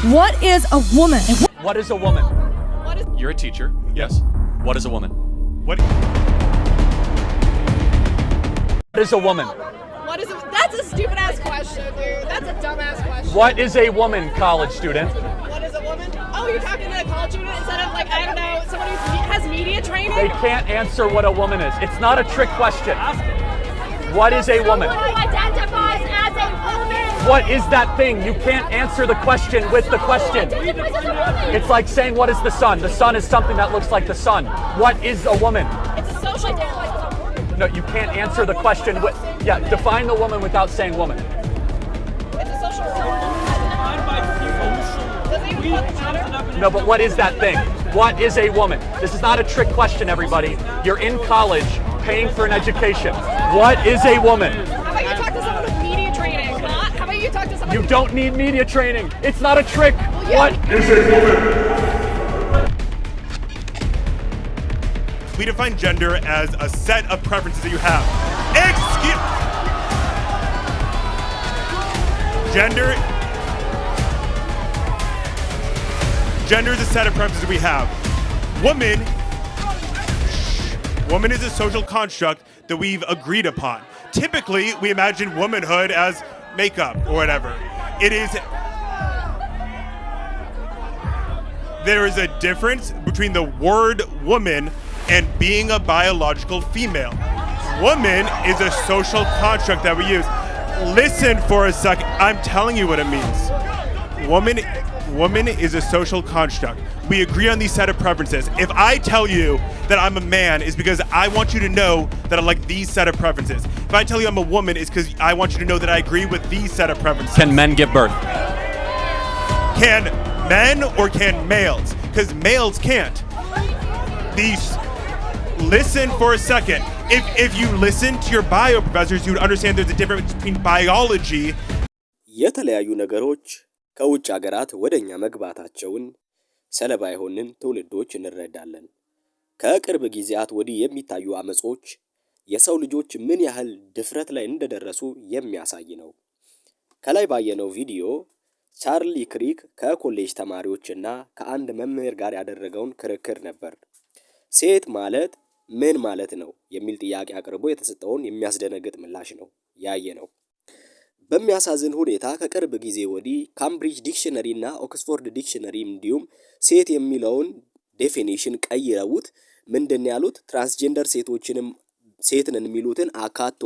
What is a woman? What is a woman? You're a teacher. Yes. What is a woman? What is a woman? That's a stupid ass question, dude. That's a dumb ass question. What is a woman, college student? What is a woman? Oh, you're talking to a college student instead of like, I don't know, somebody who has media training? They can't answer what a woman is. It's not a trick question. What is a woman? Someone who identifies as a woman. What is that thing? You can't answer the question with the question. It's like saying, what is the sun? The sun is something that looks like the sun. What is a woman? It's a social role. No, you can't answer the question with, define the woman without saying woman. It's a social role. Doesn't even matter. No, but what is that thing? What is a woman? This is not a trick question, everybody. You're in college, paying for an education. What is a woman? How about you talk to someone with media training? How about you talk to someone You don't need media training. It's not a trick. yeah. What is a woman? we define gender as a set of preferences that you have. Gender is a set of preferences we have. Woman is a social construct that we've agreed upon. Typically, we imagine womanhood as makeup or whatever. There is a difference between the word woman and being a biological female. Woman is a social construct that we use. Listen for a second. I'm telling you what it means. Woman is a social construct. We agree on these set of preferences. If I tell you that I'm a man, it's because I want you to know that I like these set of preferences. If I tell you I'm a woman, it's because I want you to know that I agree with these set of preferences. Can men give birth? Can men or can males? Because males can't. Listen for a second. If you listen to your bio professors, you would understand there's a difference between biology. የተለያዩ ነገሮች ከውጭ ሀገራት ወደኛ መግባታቸውን ሰለባ የሆንን ትውልዶች እንረዳለን። ከቅርብ ጊዜያት ወዲህ የሚታዩ አመጾች የሰው ልጆች ምን ያህል ድፍረት ላይ እንደደረሱ የሚያሳይ ነው። ከላይ ባየነው ቪዲዮ ቻርሊ ክሪክ ከኮሌጅ ተማሪዎችና ከአንድ መምህር ጋር ያደረገውን ክርክር ነበር። ሴት ማለት ምን ማለት ነው የሚል ጥያቄ አቅርቦ የተሰጠውን የሚያስደነግጥ ምላሽ ነው ያየነው። በሚያሳዝን ሁኔታ ከቅርብ ጊዜ ወዲህ ካምብሪጅ ዲክሽነሪ እና ኦክስፎርድ ዲክሽነሪ እንዲሁም ሴት የሚለውን ዴፊኒሽን ቀይረውት ምንድነው ያሉት? ትራንስጀንደር ሴቶችንም ሴት ነን የሚሉትን አካቶ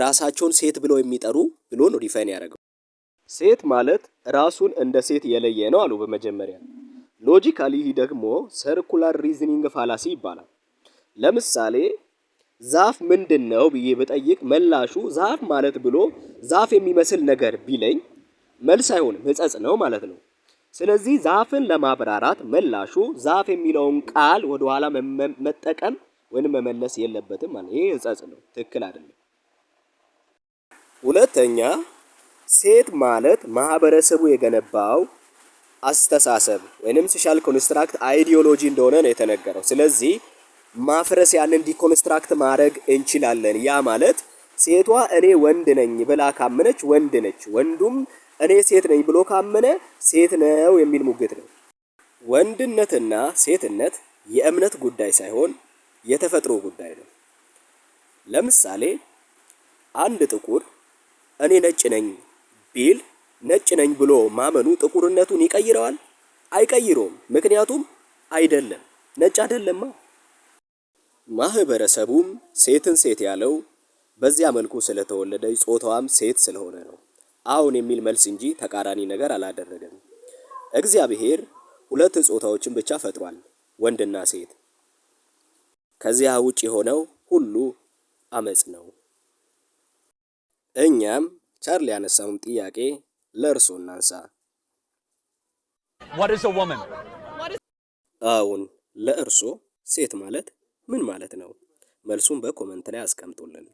ራሳቸውን ሴት ብለው የሚጠሩ ብሎ ነው ዲፋይን ያደረገው። ሴት ማለት ራሱን እንደ ሴት የለየ ነው አሉ በመጀመሪያ። ሎጂካሊ ደግሞ ሰርኩላር ሪዝኒንግ ፋላሲ ይባላል። ለምሳሌ ዛፍ ምንድነው ብዬ በጠይቅ መላሹ ዛፍ ማለት ብሎ ዛፍ የሚመስል ነገር ቢለኝ መልስ አይሆንም፣ ህጸጽ ነው ማለት ነው። ስለዚህ ዛፍን ለማብራራት መላሹ ዛፍ የሚለውን ቃል ወደ ኋላ መጠቀም ወይንም መመለስ የለበትም ማለት ይሄ ህጸጽ ነው፣ ትክክል አይደለም። ሁለተኛ ሴት ማለት ማህበረሰቡ የገነባው አስተሳሰብ ወይንም ሶሻል ኮንስትራክት አይዲዮሎጂ እንደሆነ ነው የተነገረው። ስለዚህ ማፍረስ ያንን ዲኮንስትራክት ማድረግ እንችላለን። ያ ማለት ሴቷ እኔ ወንድ ነኝ ብላ ካመነች ወንድ ነች፣ ወንዱም እኔ ሴት ነኝ ብሎ ካመነ ሴት ነው የሚል ሙግት ነው። ወንድነትና ሴትነት የእምነት ጉዳይ ሳይሆን የተፈጥሮ ጉዳይ ነው። ለምሳሌ አንድ ጥቁር እኔ ነጭ ነኝ ቢል ነጭ ነኝ ብሎ ማመኑ ጥቁርነቱን ይቀይረዋል? አይቀይረውም። ምክንያቱም አይደለም፣ ነጭ አይደለማ። ማህበረሰቡም ሴትን ሴት ያለው በዚያ መልኩ ስለተወለደ ጾታዋም ሴት ስለሆነ ነው። አሁን የሚል መልስ እንጂ ተቃራኒ ነገር አላደረገም። እግዚአብሔር ሁለት ጾታዎችን ብቻ ፈጥሯል፣ ወንድና ሴት። ከዚያ ውጪ ሆነው ሁሉ አመጽ ነው። እኛም ቻርሊ ያነሳውን ጥያቄ ለእርሱ እናንሳ። What is a woman? አሁን ለእርሱ ሴት ማለት ምን ማለት ነው? መልሱን በኮሜንት ላይ አስቀምጡልን።